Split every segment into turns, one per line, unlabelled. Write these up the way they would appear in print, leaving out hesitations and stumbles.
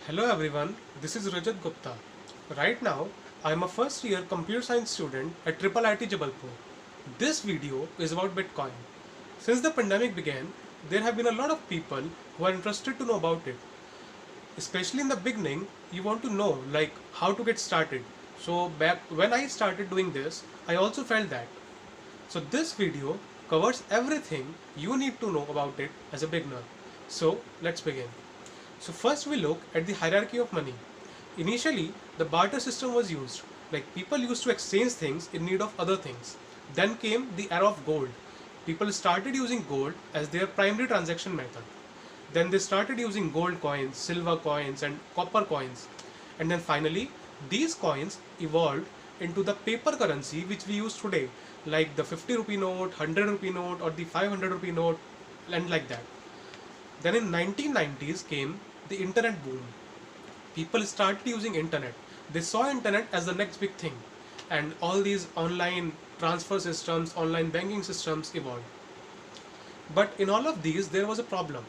Hello everyone, this is Rajat Gupta. Right now, I am a first year computer science student at IIIT Jabalpur. This video is about Bitcoin. Since the pandemic began, there have been a lot of people who are interested to know about it. Especially in the beginning, you want to know like how to get started. So back when I started doing this, I also felt that. So this video covers everything you need to know about it as a beginner. So let's begin. So first we look at the hierarchy of money. Initially, the barter system was used, like people used to exchange things in need of other things. Then came the era of gold. People started using gold as their primary transaction method. Then they started using gold coins, silver coins and copper coins. And then finally, these coins evolved into the paper currency which we use today, like the 50 rupee note, 100 rupee note or the 500 rupee note and like that. Then in 1990s came the internet boom. People started using internet. They saw internet as the next big thing and all these online transfer systems, online banking systems evolved. But in all of these there was a problem.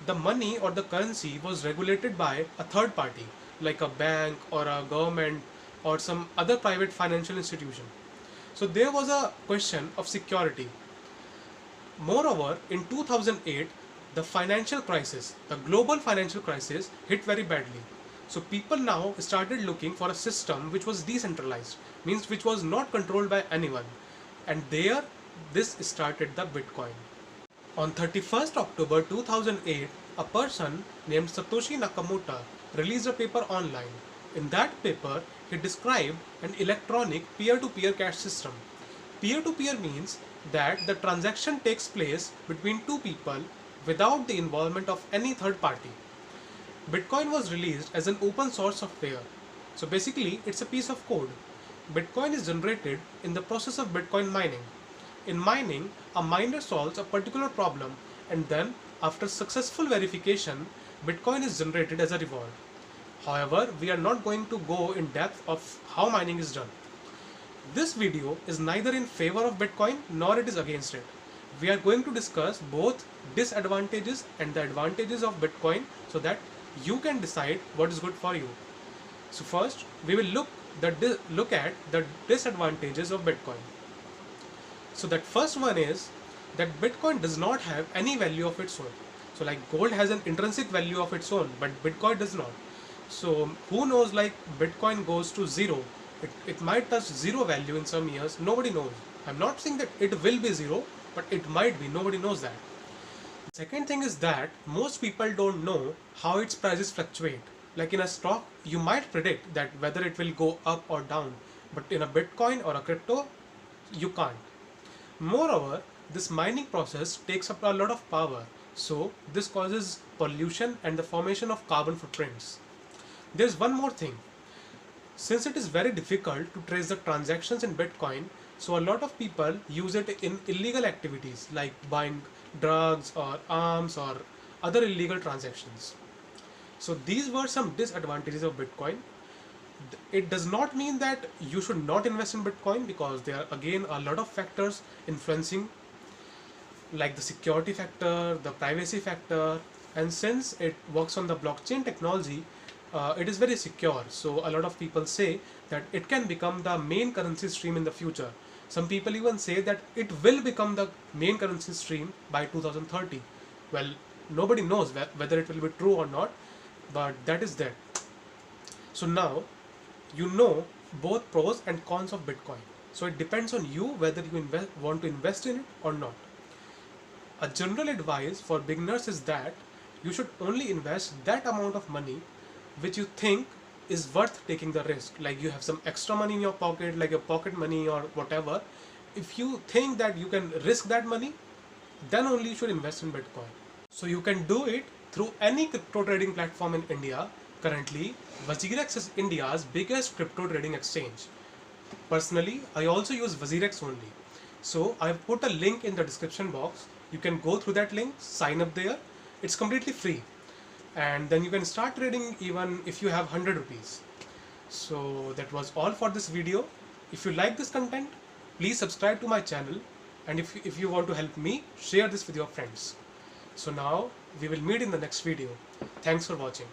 The money or the currency was regulated by a third party like a bank or a government or some other private financial institution. So there was a question of security. Moreover, in 2008, the financial crisis, the global financial crisis hit very badly. So people now started looking for a system which was decentralized, means which was not controlled by anyone. And there, this started the Bitcoin. On 31st October 2008, a person named Satoshi Nakamoto released a paper online. In that paper, he described an electronic peer-to-peer cash system. Peer-to-peer means that the transaction takes place between two people without the involvement of any third party. Bitcoin was released as an open source software. So basically, it's a piece of code. Bitcoin is generated in the process of Bitcoin mining. In mining, a miner solves a particular problem and then, after successful verification, Bitcoin is generated as a reward. However, we are not going to go in depth of how mining is done. This video is neither in favor of Bitcoin nor it is against it. We are going to discuss both disadvantages and the advantages of Bitcoin so that you can decide what is good for you. So first, we will look at the disadvantages of Bitcoin. So that first one is that Bitcoin does not have any value of its own. So like gold has an intrinsic value of its own, but Bitcoin does not. So who knows, like Bitcoin goes to zero. It might touch zero value in some years. Nobody knows. I'm not saying that it will be zero, but it might be. Nobody knows that. Second thing is that most people don't know how its prices fluctuate. Like in a stock, you might predict that whether it will go up or down, but in a Bitcoin or a crypto, you can't. Moreover, this mining process takes up a lot of power, so this causes pollution and the formation of carbon footprints. There's one more thing. Since it is very difficult to trace the transactions in Bitcoin, so a lot of people use it in illegal activities like buying drugs or arms or other illegal transactions. So these were some disadvantages of Bitcoin. It does not mean that you should not invest in Bitcoin because there are again a lot of factors influencing, like the security factor, the privacy factor, and since it works on the blockchain technology, it is very secure. So a lot of people say that it can become the main currency stream in the future. Some people even say that it will become the main currency stream by 2030. Well, nobody knows whether it will be true or not, but that is there. So now you know both pros and cons of Bitcoin. So it depends on you whether you want to invest in it or not. A general advice for beginners is that you should only invest that amount of money which you think is worth taking the risk. Like you have some extra money in your pocket, like your pocket money or whatever. If you think that you can risk that money, then only you should invest in Bitcoin. So you can do it through any crypto trading platform in India. Currently, WazirX is India's biggest crypto trading exchange. Personally, I also use WazirX only. So I've put a link in the description box. You can go through that link, sign up there. It's completely free. And then you can start trading even if you have 100 rupees. So that was all for this video. If you like this content, please subscribe to my channel. And if you want to help me, share this with your friends. So now we will meet in the next video. Thanks for watching.